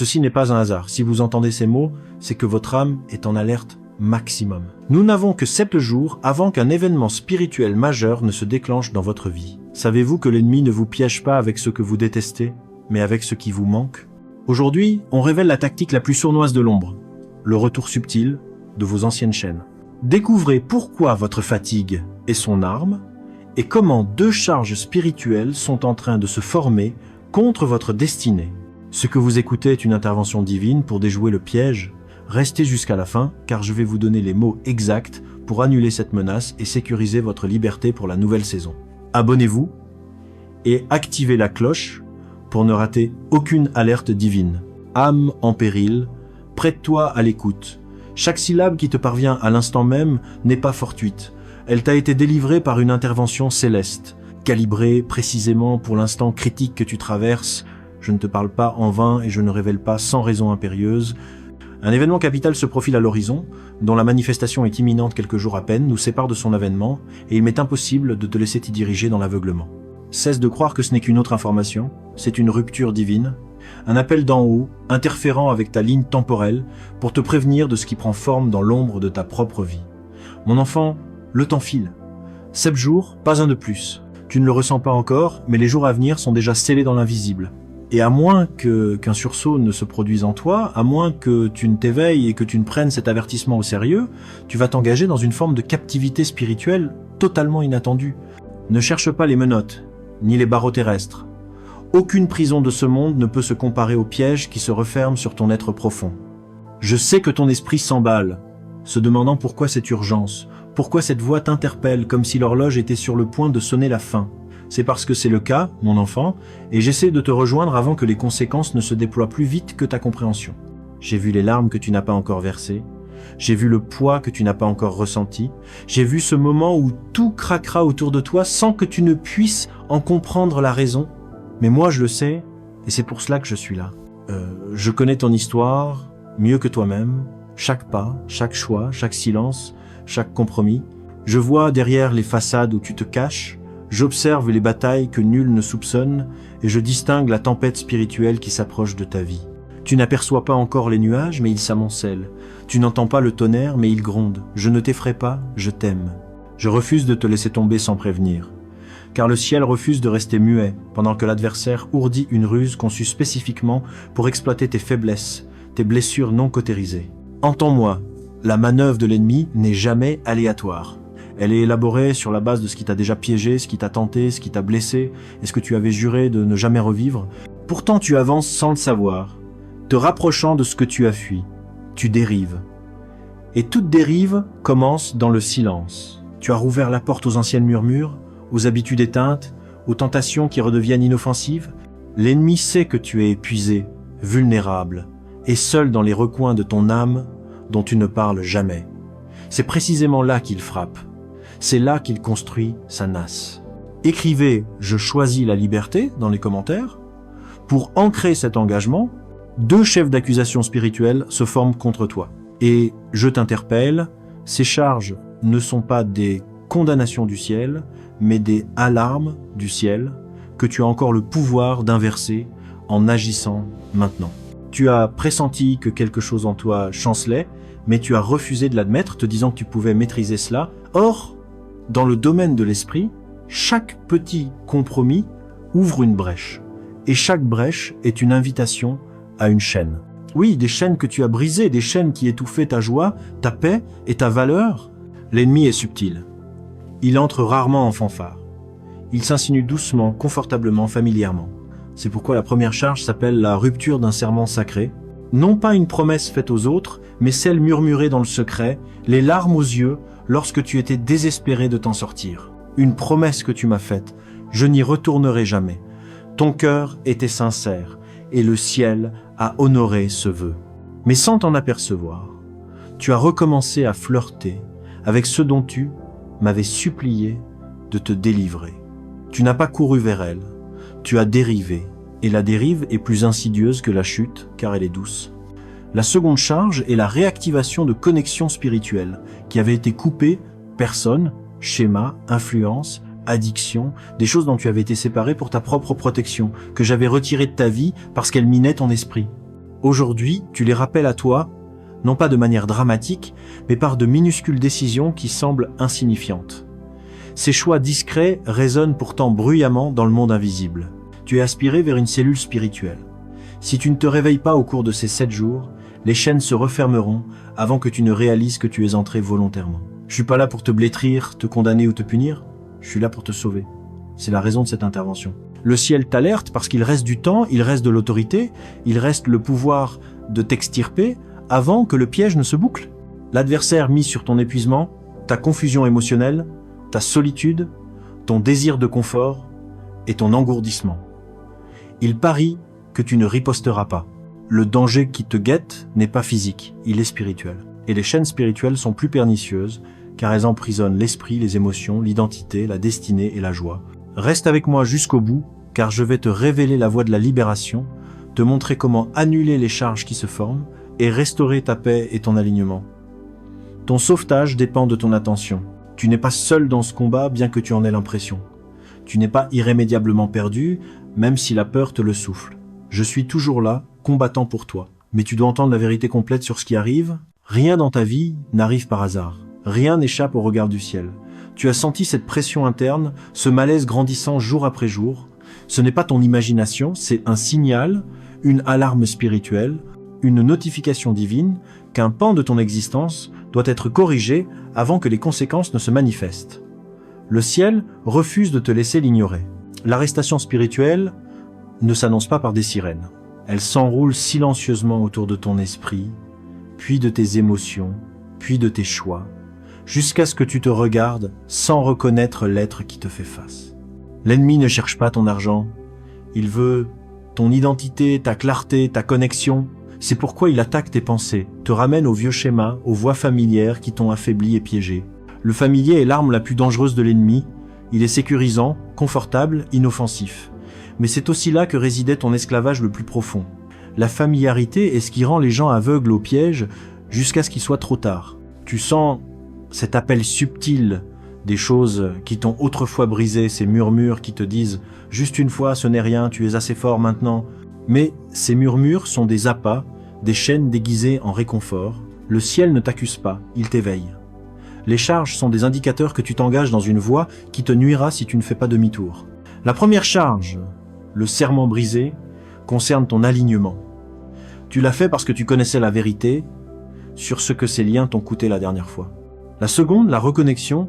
Ceci n'est pas un hasard. Si vous entendez ces mots, c'est que votre âme est en alerte maximum. Nous n'avons que 7 jours avant qu'un événement spirituel majeur ne se déclenche dans votre vie. Savez-vous que l'ennemi ne vous piège pas avec ce que vous détestez, mais avec ce qui vous manque? Aujourd'hui, on révèle la tactique la plus sournoise de l'ombre, le retour subtil de vos anciennes chaînes. Découvrez pourquoi votre fatigue est son arme et comment 2 charges spirituelles sont en train de se former contre votre destinée. Ce que vous écoutez est une intervention divine pour déjouer le piège. Restez jusqu'à la fin, car je vais vous donner les mots exacts pour annuler cette menace et sécuriser votre liberté pour la nouvelle saison. Abonnez-vous et activez la cloche pour ne rater aucune alerte divine. Âme en péril, prête-toi à l'écoute. Chaque syllabe qui te parvient à l'instant même n'est pas fortuite. Elle t'a été délivrée par une intervention céleste, calibrée précisément pour l'instant critique que tu traverses. Je ne te parle pas en vain et je ne révèle pas sans raison impérieuse. Un événement capital se profile à l'horizon, dont la manifestation est imminente quelques jours à peine, nous sépare de son avènement, et il m'est impossible de te laisser t'y diriger dans l'aveuglement. Cesse de croire que ce n'est qu'une autre information, c'est une rupture divine, un appel d'en haut, interférant avec ta ligne temporelle, pour te prévenir de ce qui prend forme dans l'ombre de ta propre vie. Mon enfant, le temps file. 7 jours, pas un de plus. Tu ne le ressens pas encore, mais les jours à venir sont déjà scellés dans l'invisible. Et à moins qu'un sursaut ne se produise en toi, à moins que tu ne t'éveilles et que tu ne prennes cet avertissement au sérieux, tu vas t'engager dans une forme de captivité spirituelle totalement inattendue. Ne cherche pas les menottes, ni les barreaux terrestres. Aucune prison de ce monde ne peut se comparer au piège qui se referme sur ton être profond. Je sais que ton esprit s'emballe, se demandant pourquoi cette urgence, pourquoi cette voix t'interpelle comme si l'horloge était sur le point de sonner la fin. C'est parce que c'est le cas, mon enfant, et j'essaie de te rejoindre avant que les conséquences ne se déploient plus vite que ta compréhension. J'ai vu les larmes que tu n'as pas encore versées, j'ai vu le poids que tu n'as pas encore ressenti, j'ai vu ce moment où tout craquera autour de toi sans que tu ne puisses en comprendre la raison. Mais moi je le sais, et c'est pour cela que je suis là. Je connais ton histoire mieux que toi-même, chaque pas, chaque choix, chaque silence, chaque compromis. Je vois derrière les façades où tu te caches, j'observe les batailles que nul ne soupçonne et je distingue la tempête spirituelle qui s'approche de ta vie. Tu n'aperçois pas encore les nuages, mais ils s'amoncellent. Tu n'entends pas le tonnerre, mais il gronde. Je ne t'effraie pas, je t'aime. Je refuse de te laisser tomber sans prévenir. Car le ciel refuse de rester muet, pendant que l'adversaire ourdit une ruse conçue spécifiquement pour exploiter tes faiblesses, tes blessures non cautérisées. Entends-moi, la manœuvre de l'ennemi n'est jamais aléatoire. Elle est élaborée sur la base de ce qui t'a déjà piégé, ce qui t'a tenté, ce qui t'a blessé, et ce que tu avais juré de ne jamais revivre. Pourtant tu avances sans le savoir, te rapprochant de ce que tu as fui. Tu dérives. Et toute dérive commence dans le silence. Tu as rouvert la porte aux anciennes murmures, aux habitudes éteintes, aux tentations qui redeviennent inoffensives. L'ennemi sait que tu es épuisé, vulnérable, et seul dans les recoins de ton âme dont tu ne parles jamais. C'est précisément là qu'il frappe. C'est là qu'il construit sa nasse. Écrivez « Je choisis la liberté » dans les commentaires. Pour ancrer cet engagement, 2 chefs d'accusation spirituels se forment contre toi. Et je t'interpelle, ces charges ne sont pas des condamnations du ciel, mais des alarmes du ciel que tu as encore le pouvoir d'inverser en agissant maintenant. Tu as pressenti que quelque chose en toi chancelait, mais tu as refusé de l'admettre, te disant que tu pouvais maîtriser cela. Or, dans le domaine de l'esprit, chaque petit compromis ouvre une brèche. Et chaque brèche est une invitation à une chaîne. Oui, des chaînes que tu as brisées, des chaînes qui étouffaient ta joie, ta paix et ta valeur. L'ennemi est subtil. Il entre rarement en fanfare. Il s'insinue doucement, confortablement, familièrement. C'est pourquoi la première charge s'appelle la rupture d'un serment sacré. Non pas une promesse faite aux autres, mais celle murmurée dans le secret, les larmes aux yeux, lorsque tu étais désespéré de t'en sortir. Une promesse que tu m'as faite, je n'y retournerai jamais. Ton cœur était sincère, et le ciel a honoré ce vœu. Mais sans t'en apercevoir, tu as recommencé à flirter avec ce dont tu m'avais supplié de te délivrer. Tu n'as pas couru vers elle, tu as dérivé, et la dérive est plus insidieuse que la chute, car elle est douce. La seconde charge est la réactivation de connexions spirituelles qui avaient été coupées, personnes, schémas, influences, addictions, des choses dont tu avais été séparé pour ta propre protection, que j'avais retirées de ta vie parce qu'elles minaient ton esprit. Aujourd'hui, tu les rappelles à toi, non pas de manière dramatique, mais par de minuscules décisions qui semblent insignifiantes. Ces choix discrets résonnent pourtant bruyamment dans le monde invisible. Tu es aspiré vers une cellule spirituelle. Si tu ne te réveilles pas au cours de ces 7 jours, les chaînes se refermeront avant que tu ne réalises que tu es entré volontairement. Je suis pas là pour te blétrir, te condamner ou te punir, je suis là pour te sauver. C'est la raison de cette intervention. Le ciel t'alerte parce qu'il reste du temps, il reste de l'autorité, il reste le pouvoir de t'extirper avant que le piège ne se boucle. L'adversaire mise sur ton épuisement, ta confusion émotionnelle, ta solitude, ton désir de confort et ton engourdissement. Il parie que tu ne riposteras pas. Le danger qui te guette n'est pas physique, il est spirituel. Et les chaînes spirituelles sont plus pernicieuses car elles emprisonnent l'esprit, les émotions, l'identité, la destinée et la joie. Reste avec moi jusqu'au bout car je vais te révéler la voie de la libération, te montrer comment annuler les charges qui se forment et restaurer ta paix et ton alignement. Ton sauvetage dépend de ton attention. Tu n'es pas seul dans ce combat bien que tu en aies l'impression. Tu n'es pas irrémédiablement perdu, même si la peur te le souffle. Je suis toujours là, combattant pour toi. Mais tu dois entendre la vérité complète sur ce qui arrive. Rien dans ta vie n'arrive par hasard. Rien n'échappe au regard du ciel. Tu as senti cette pression interne, ce malaise grandissant jour après jour. Ce n'est pas ton imagination, c'est un signal, une alarme spirituelle, une notification divine qu'un pan de ton existence doit être corrigé avant que les conséquences ne se manifestent. Le ciel refuse de te laisser l'ignorer. L'arrestation spirituelle ne s'annonce pas par des sirènes. Elle s'enroule silencieusement autour de ton esprit, puis de tes émotions, puis de tes choix, jusqu'à ce que tu te regardes sans reconnaître l'être qui te fait face. L'ennemi ne cherche pas ton argent, il veut ton identité, ta clarté, ta connexion. C'est pourquoi il attaque tes pensées, te ramène aux vieux schémas, aux voies familières qui t'ont affaibli et piégé. Le familier est l'arme la plus dangereuse de l'ennemi, il est sécurisant, confortable, inoffensif. Mais c'est aussi là que résidait ton esclavage le plus profond. La familiarité est ce qui rend les gens aveugles au piège jusqu'à ce qu'il soit trop tard. Tu sens cet appel subtil des choses qui t'ont autrefois brisé, ces murmures qui te disent « juste une fois, ce n'est rien, tu es assez fort maintenant ». Mais ces murmures sont des appâts, des chaînes déguisées en réconfort. Le ciel ne t'accuse pas, il t'éveille. Les charges sont des indicateurs que tu t'engages dans une voie qui te nuira si tu ne fais pas demi-tour. La première charge, le serment brisé, concerne ton alignement. Tu l'as fait parce que tu connaissais la vérité sur ce que ces liens t'ont coûté la dernière fois. La seconde, la reconnexion,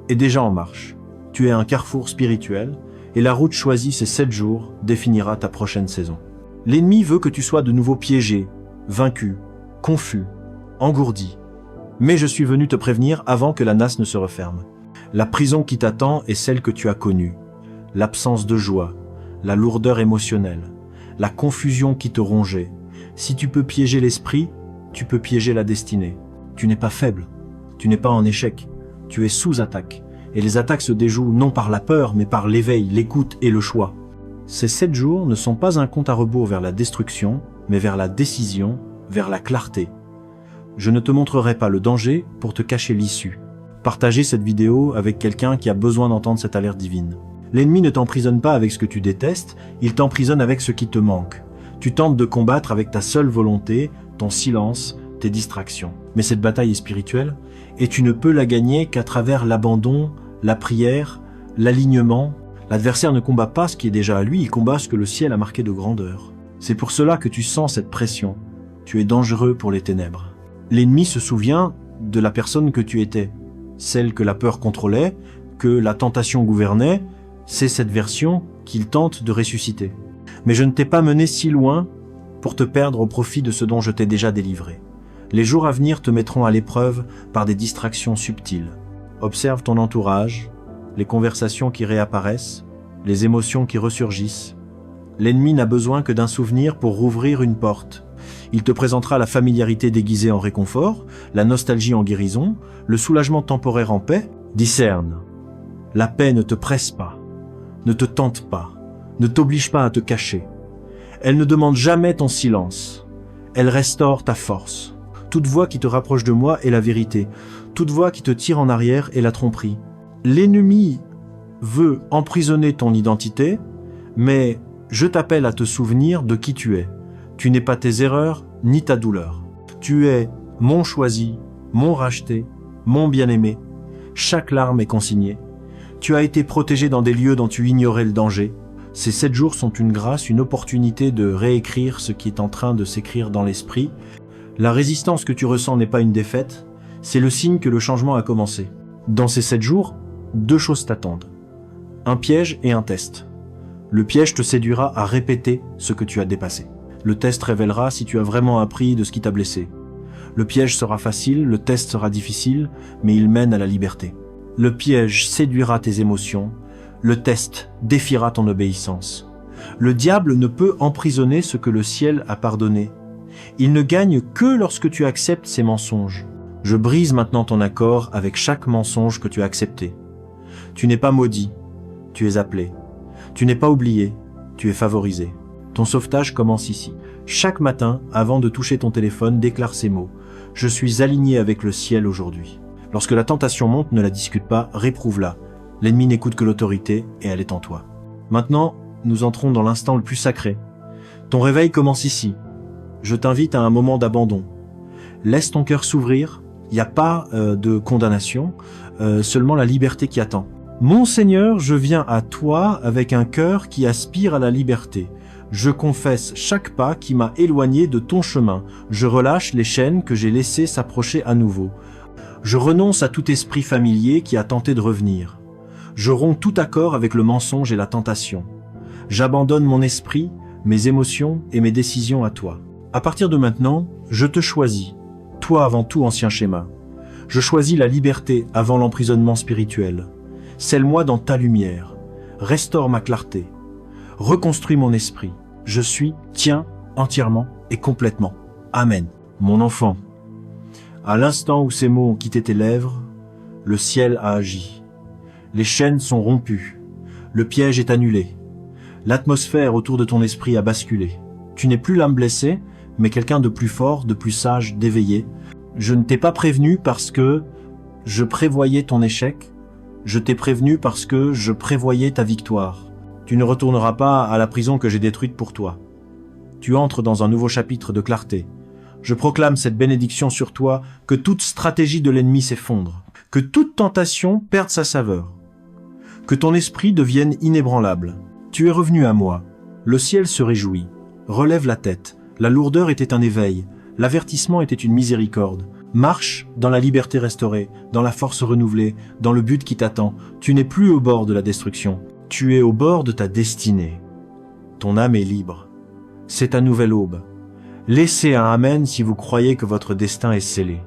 est déjà en marche. Tu es à un carrefour spirituel et la route choisie ces 7 jours définira ta prochaine saison. L'ennemi veut que tu sois de nouveau piégé, vaincu, confus, engourdi. Mais je suis venu te prévenir avant que la nasse ne se referme. La prison qui t'attend est celle que tu as connue. L'absence de joie, la lourdeur émotionnelle, la confusion qui te rongeait. Si tu peux piéger l'esprit, tu peux piéger la destinée. Tu n'es pas faible, tu n'es pas en échec, tu es sous attaque. Et les attaques se déjouent non par la peur, mais par l'éveil, l'écoute et le choix. Ces 7 jours ne sont pas un compte à rebours vers la destruction, mais vers la décision, vers la clarté. Je ne te montrerai pas le danger pour te cacher l'issue. Partagez cette vidéo avec quelqu'un qui a besoin d'entendre cette alerte divine. L'ennemi ne t'emprisonne pas avec ce que tu détestes, il t'emprisonne avec ce qui te manque. Tu tentes de combattre avec ta seule volonté, ton silence, tes distractions. Mais cette bataille est spirituelle, et tu ne peux la gagner qu'à travers l'abandon, la prière, l'alignement. L'adversaire ne combat pas ce qui est déjà à lui, il combat ce que le ciel a marqué de grandeur. C'est pour cela que tu sens cette pression. Tu es dangereux pour les ténèbres. L'ennemi se souvient de la personne que tu étais, celle que la peur contrôlait, que la tentation gouvernait. C'est cette version qu'il tente de ressusciter. Mais je ne t'ai pas mené si loin pour te perdre au profit de ce dont je t'ai déjà délivré. Les jours à venir te mettront à l'épreuve par des distractions subtiles. Observe ton entourage, les conversations qui réapparaissent, les émotions qui ressurgissent. L'ennemi n'a besoin que d'un souvenir pour rouvrir une porte. Il te présentera la familiarité déguisée en réconfort, la nostalgie en guérison, le soulagement temporaire en paix. Discerne. La paix ne te presse pas, ne te tente pas, ne t'oblige pas à te cacher. Elle ne demande jamais ton silence. Elle restaure ta force. Toute voix qui te rapproche de moi est la vérité. Toute voix qui te tire en arrière est la tromperie. L'ennemi veut emprisonner ton identité, mais je t'appelle à te souvenir de qui tu es. Tu n'es pas tes erreurs, ni ta douleur. Tu es mon choisi, mon racheté, mon bien-aimé. Chaque larme est consignée. Tu as été protégé dans des lieux dont tu ignorais le danger. Ces 7 jours sont une grâce, une opportunité de réécrire ce qui est en train de s'écrire dans l'esprit. La résistance que tu ressens n'est pas une défaite, c'est le signe que le changement a commencé. Dans ces 7 jours, 2 choses t'attendent. Un piège et un test. Le piège te séduira à répéter ce que tu as dépassé. Le test révélera si tu as vraiment appris de ce qui t'a blessé. Le piège sera facile, le test sera difficile, mais il mène à la liberté. Le piège séduira tes émotions, le test défiera ton obéissance. Le diable ne peut emprisonner ce que le ciel a pardonné. Il ne gagne que lorsque tu acceptes ses mensonges. Je brise maintenant ton accord avec chaque mensonge que tu as accepté. Tu n'es pas maudit, tu es appelé. Tu n'es pas oublié, tu es favorisé. Ton sauvetage commence ici. Chaque matin, avant de toucher ton téléphone, déclare ces mots. Je suis aligné avec le ciel aujourd'hui. Lorsque la tentation monte, ne la discute pas, réprouve-la. L'ennemi n'écoute que l'autorité et elle est en toi. Maintenant, nous entrons dans l'instant le plus sacré. Ton réveil commence ici. Je t'invite à un moment d'abandon. Laisse ton cœur s'ouvrir. Il n'y a pas de condamnation, seulement la liberté qui attend. Mon Seigneur, je viens à toi avec un cœur qui aspire à la liberté. Je confesse chaque pas qui m'a éloigné de ton chemin. Je relâche les chaînes que j'ai laissées s'approcher à nouveau. Je renonce à tout esprit familier qui a tenté de revenir. Je romps tout accord avec le mensonge et la tentation. J'abandonne mon esprit, mes émotions et mes décisions à toi. À partir de maintenant, je te choisis, toi avant tout ancien schéma. Je choisis la liberté avant l'emprisonnement spirituel. Scelle-moi dans ta lumière. Restaure ma clarté. Reconstruis mon esprit. Je suis, tiens, entièrement et complètement. Amen. Mon enfant, à l'instant où ces mots ont quitté tes lèvres, le ciel a agi. Les chaînes sont rompues. Le piège est annulé. L'atmosphère autour de ton esprit a basculé. Tu n'es plus l'âme blessée, mais quelqu'un de plus fort, de plus sage, d'éveillé. Je ne t'ai pas prévenu parce que je prévoyais ton échec. Je t'ai prévenu parce que je prévoyais ta victoire. Tu ne retourneras pas à la prison que j'ai détruite pour toi. Tu entres dans un nouveau chapitre de clarté. Je proclame cette bénédiction sur toi, que toute stratégie de l'ennemi s'effondre, que toute tentation perde sa saveur, que ton esprit devienne inébranlable. Tu es revenu à moi. Le ciel se réjouit. Relève la tête. La lourdeur était un éveil. L'avertissement était une miséricorde. Marche dans la liberté restaurée, dans la force renouvelée, dans le but qui t'attend. Tu n'es plus au bord de la destruction. Tu es au bord de ta destinée. Ton âme est libre. C'est ta nouvelle aube. Laissez un amen si vous croyez que votre destin est scellé.